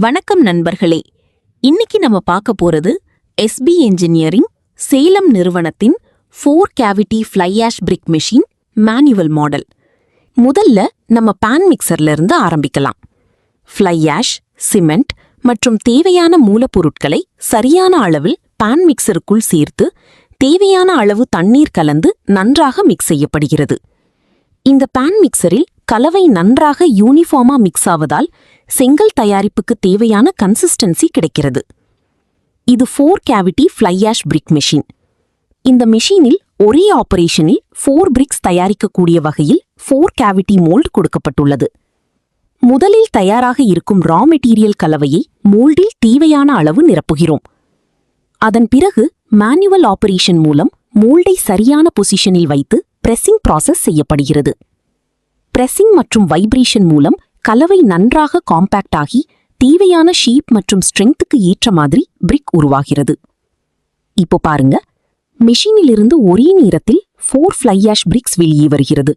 வணக்கம் நண்பர்களே. இன்னைக்கு நம்ம பார்க்க போறது SB என்ஜினியரிங் சேலம் நிறுவனத்தின் 4 கேவிட்டி ஃப்ளை ஆஷ் பிரிக் மெஷின் மேனுவல் மாடல். முதல்ல நம்ம பான் மிக்சர்ல இருந்து ஆரம்பிக்கலாம். ஃப்ளை ஆஷ், சிமெண்ட் மற்றும் தேவையான மூலப்பொருட்களை சரியான அளவில் பான் மிக்சருக்குள் சேர்த்து தேவையான அளவு தண்ணீர் கலந்து நன்றாக மிக்ஸ் செய்யப்படுகிறது. இந்த பான் மிக்சரில் கலவை நன்றாக யூனிஃபார்மா மிக்ஸ் ஆவதால் செங்கல் தயாரிப்புக்கு தேவையான கன்சிஸ்டன்சி கிடைக்கிறது. இது 4 கேவிட்டி ஃப்ளை ஆஷ் பிரிக் மெஷின். இந்த மெஷினில் ஒரே ஆபரேஷனில் 4 பிரிக்ஸ் தயாரிக்கக்கூடிய வகையில் 4 கேவிட்டி மோல்ட் கொடுக்கப்பட்டுள்ளது. முதலில் தயாராக இருக்கும் ரா மெட்டீரியல் கலவையை மோல்டில் தேவையான அளவு நிரப்புகிறோம். அதன் பிறகு மேனுவல் ஆபரேஷன் மூலம் மோல்டை சரியான பொசிஷனில் வைத்து பிரசிங் ப்ராசஸ் செய்யப்படுகிறது. பிரசிங் மற்றும் வைப்ரேஷன் மூலம் கலவை நன்றாக காம்பாக்ட் ஆகி தேவையான ஷேப் மற்றும் ஸ்ட்ரெங்த்துக்கு ஏற்ற மாதிரி பிரிக் உருவாகிறது. இப்போ பாருங்க, மெஷினிலிருந்து ஒரே நேரத்தில் 4 ஃப்ளை ஆஷ் பிரிக்ஸ் வெளியே வருகிறது.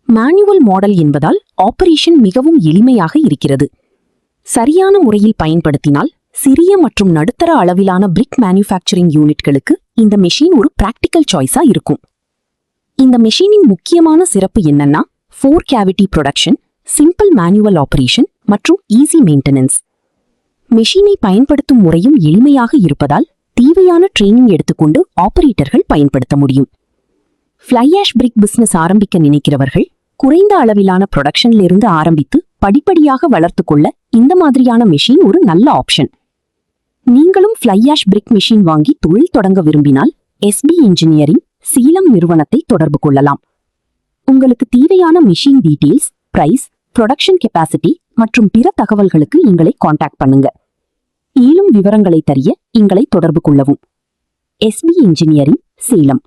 மேனுவல் மாடல் என்பதால் ஆபரேஷன் மிகவும் எளிமையாக இருக்கிறது. சரியான முறையில் பயன்படுத்தினால் சிறிய மற்றும் நடுத்தர அளவிலான பிரிக் மேனுஃபேக்சரிங் யூனிட்களுக்கு இந்த மெஷின் ஒரு பிராக்டிக்கல் சாய்ஸா இருக்கும். இந்த மெஷினின் முக்கியமான சிறப்பு என்னன்னா 4 cavity production, simple manual operation மற்றும் ஈஸி மெயின்டெனன்ஸ். மெஷினை பயன்படுத்தும் முறையும் எளிமையாக இருப்பதால் தேவையான ட்ரெயினிங் எடுத்துக்கொண்டு ஆபரேட்டர்கள் பயன்படுத்த முடியும். ஃப்ளை ஆஷ் பிரிக் பிசினஸ் ஆரம்பிக்க நினைக்கிறவர்கள் குறைந்த அளவிலான ப்ரொடக்ஷன்ல இருந்து ஆரம்பித்து படிப்படியாக வளர்த்து கொள்ள இந்த மாதிரியான மெஷின் ஒரு நல்ல ஆப்ஷன். நீங்களும் ஃப்ளை ஆஷ் பிரிக் மெஷின் வாங்கி தொழில் தொடங்க விரும்பினால் SB என்ஜினியரிங் சேலம் நிறுவனத்தை தொடர்பு கொள்ளலாம். உங்களுக்கு தேவையான machine details, price, production capacity மற்றும் பிற தகவல்களுக்கு எங்களை காண்டாக்ட் பண்ணுங்க. மேலும் விவரங்களை தரிய எங்களை தொடர்பு கொள்ளவும். SB engineering Salem.